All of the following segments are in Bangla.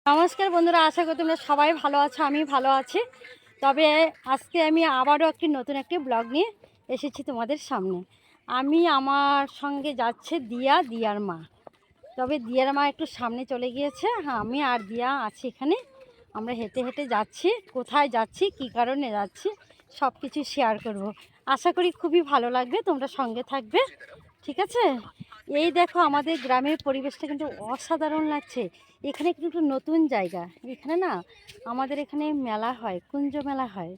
নমস্কার বন্ধুরা, আশা করি তোমরা সবাই ভালো আছো। আমি ভালো আছি। তবে আজকে আমি আবারও নতুন একটি ব্লগ নিয়ে এসেছি তোমাদের সামনে। আমি আমার সঙ্গে যাচ্ছে দিয়ার মা। তবে দিয়ার মা একটু সামনে চলে গিয়েছে। হ্যাঁ, আমি আর দিয়া আছি এখানে। আমরা হেঁটে হেঁটে যাচ্ছি। কোথায় যাচ্ছি, কী কারণে যাচ্ছি, সব কিছু শেয়ার করব। আশা করি খুবই ভালো লাগবে, তোমরা সঙ্গে থাকবে। ঠিক আছে। এই দেখো, আমাদের গ্রামের পরিবেশটা কিন্তু অসাধারণ লাগছে। এখানে কিন্তু নতুন জায়গা। এখানে না, আমাদের এখানে মেলা হয়, কুঞ্জ মেলা হয়।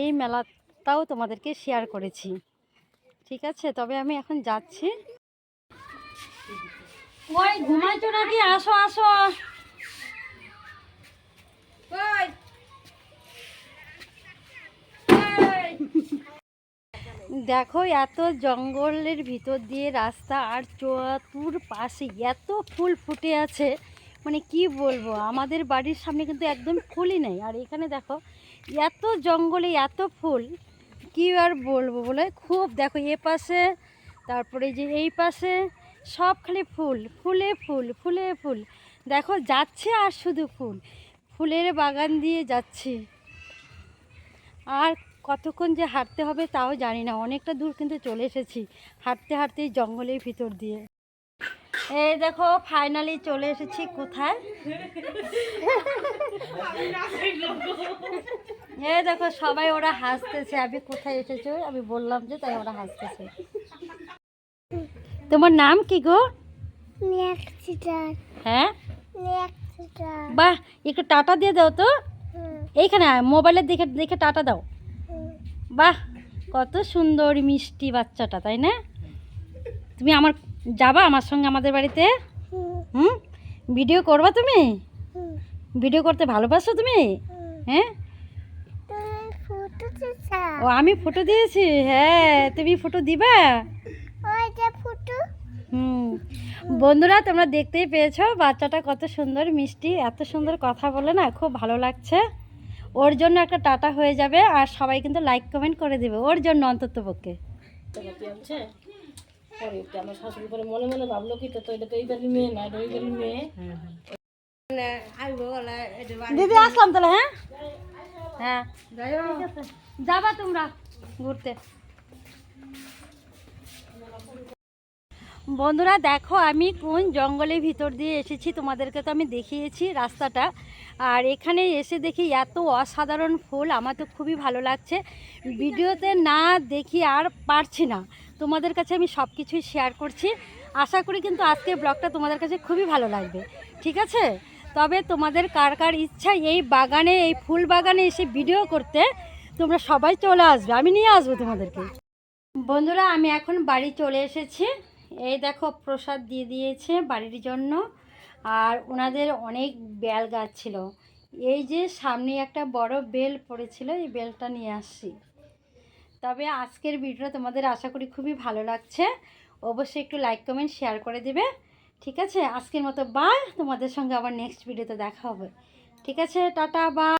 এই মেলাটাও তোমাদেরকে শেয়ার করেছি। ঠিক আছে। তবে আমি এখন যাচ্ছি। ওই ঘুমাইছো নাকি? আসো আসো। দেখো, এত জঙ্গলের ভিতর দিয়ে রাস্তা, আর চতুর পাশে এত ফুল ফুটে আছে, মানে কি বলবো। আমাদের বাড়ির সামনে কিন্তু একদম ফুলই নেই, আর এখানে দেখো এত জঙ্গলে এত ফুল, কি আর বলবো বলে। খুব দেখো, এ পাশে, তারপরে যে এই পাশে, সব খালি ফুল, ফুলে ফুল, ফুলে ফুল। দেখো যাচ্ছে আর শুধু ফুল, ফুলের বাগান দিয়ে যাচ্ছি। আর কতক্ষণ যে হাঁটতে হবে তাও জানি না। অনেকটা দূর কিন্তু চলে এসেছি হাঁটতে হাঁটতে জঙ্গলের ভিতর দিয়ে। এই দেখো, ফাইনালি চলে এসেছি কোথায়। এই দেখো, সবাই ওরা হাসতেছে। আমি কোথায় এসেছো আমি বললাম যে, তাই ওরা হাসতেছে। তোমার নাম কি গো? হ্যাঁ, বাহ, একটু টাটা দিয়ে দাও তো। এইখানে মোবাইলে দেখে দেখে টাটা দাও। বাহ, কত সুন্দর মিষ্টি বাচ্চাটা, তাই না? তুমি যাবা আমার সঙ্গে আমাদের বাড়িতে? ভিডিও করবা তুমি? ভিডিও করতে ভালোবাসো তুমি? হ্যাঁ। ও, আমি ফটো দিয়েছি। হ্যাঁ, তুমি ফটো দিবা? বন্ধুরা, তোমরা দেখতেই পেয়েছো বাচ্চাটা কত সুন্দর মিষ্টি, এত সুন্দর কথা বলে না, খুব ভালো লাগছে। ওর জন্য একটা টাটা হয়ে যাবে, আর সবাই কিন্তু লাইক কমেন্ট করে দেবে ওর জন্য অন্তত পক্ষে। আমার শাশুড়ি পরে মনে মনে ভাবলো কি, তো এটা তো এই বাড়ির মেয়ে না, ওই বাড়ির মেয়ে। দিদি আসলাম তাহলে। হ্যাঁ হ্যাঁ, ঠিক আছে। যাবা তোমরা ঘুরতে? বন্ধুরা দেখো, আমি কোন জঙ্গলের ভিতর দিয়ে এসেছি, তোমাদেরকে তো আমি দেখিয়েছি রাস্তাটা। আর এখানে এসে দেখি এত অসাধারণ ফুল, আমার তো খুবই ভালো লাগছে। ভিডিওতে না দেখি আর পারছি না, তোমাদের কাছে আমি সব কিছুই শেয়ার করছি। আশা করি কিন্তু আজকের ব্লগটা তোমাদের কাছে খুবই ভালো লাগবে। ঠিক আছে। তবে তোমাদের কার কার ইচ্ছা এই বাগানে, এই ফুল বাগানে এসে ভিডিও করতে, তোমরা সবাই চলে আসবে, আমি নিয়ে আসবো তোমাদেরকে। বন্ধুরা, আমি এখন বাড়ি চলে এসেছি। এই দেখো, প্রসাদ দিয়ে দিয়েছে বাড়ির জন্য। আর ওনাদের অনেক বেল গাছ ছিল। এই যে সামনে একটা বড় বেল পড়েছিল, এই বেলটা নিয়ে আসছি। তবে আজকের ভিডিও তোমাদের আশা করি খুবই ভালো লাগছে। অবশ্যই একটু লাইক কমেন্ট শেয়ার করে দিবে। ঠিক আছে। আজকের মতো বাই। তোমাদের সঙ্গে আবার নেক্সট ভিডিওতে দেখা হবে। ঠিক আছে, টাটা, বাই।